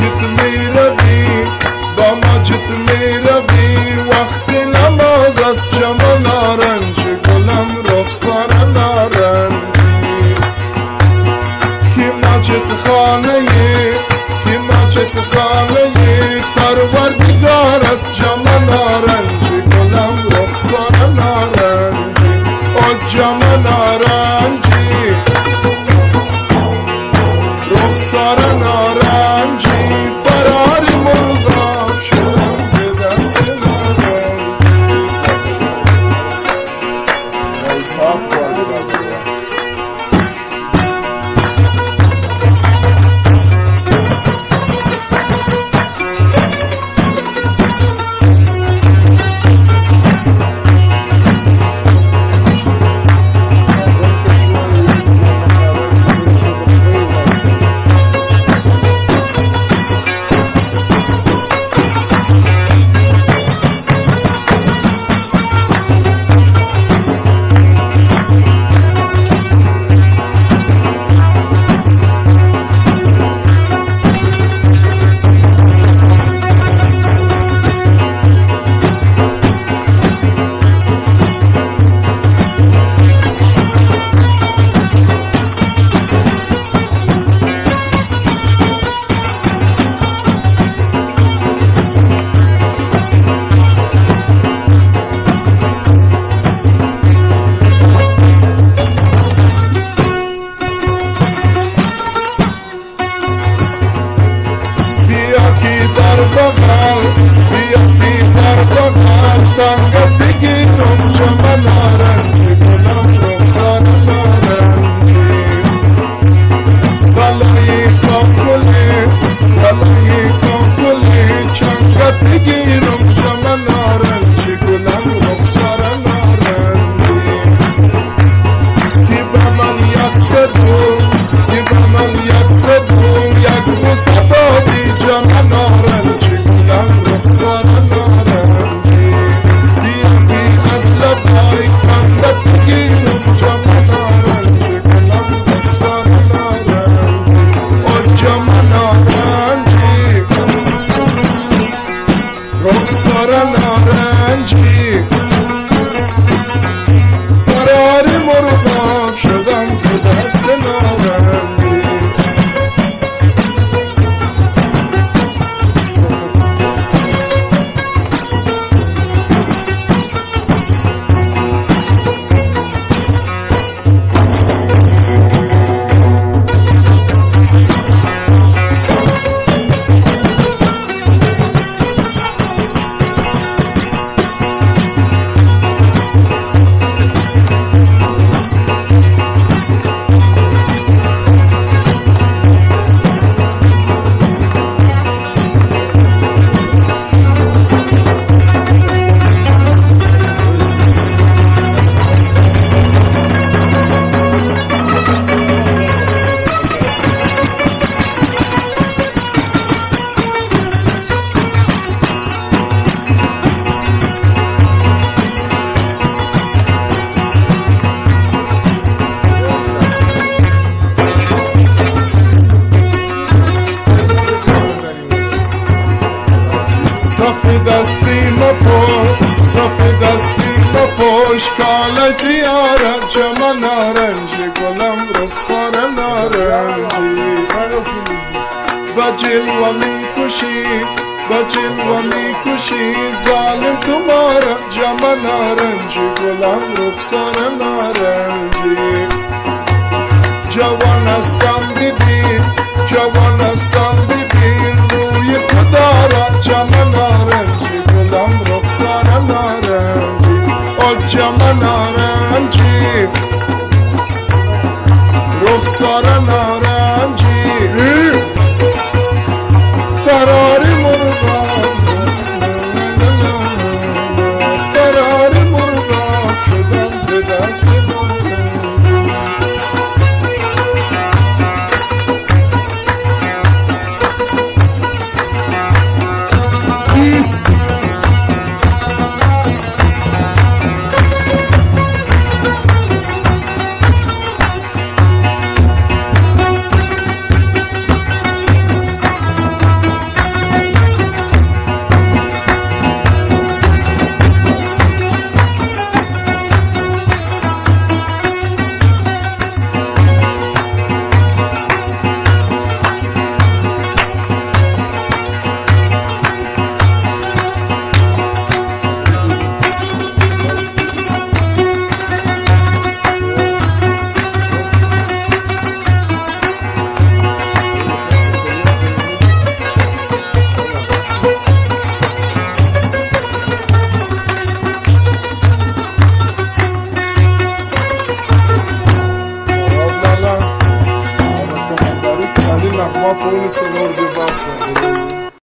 ماجد میروی با ماجد میروی وقت نماز است جمع نارنج گلم رخسار نارنجی کی ماجد خانه کی ماجد خانه پروردگار است جمع نارنج گلم رخسار نارنجی او جمع نارنجی رخسار نارنجی فراری مرغا شدم ز دست نارنجی اشکال زیارت جمع نارنجی گلم رخسار نارنجی و جلوه میکشی و جلوه میکشی ظالم تمارا جمع نارنجی گلم رخسار نارنجی جوان هستم ببین جوان هستم ببین روی خدا را جمع نارنجی گلم رخسار نارنجی او جمع نارنجی رخسار نارنجی قرار مرغان قرار مرغان شدم به دست مونس مرد بستم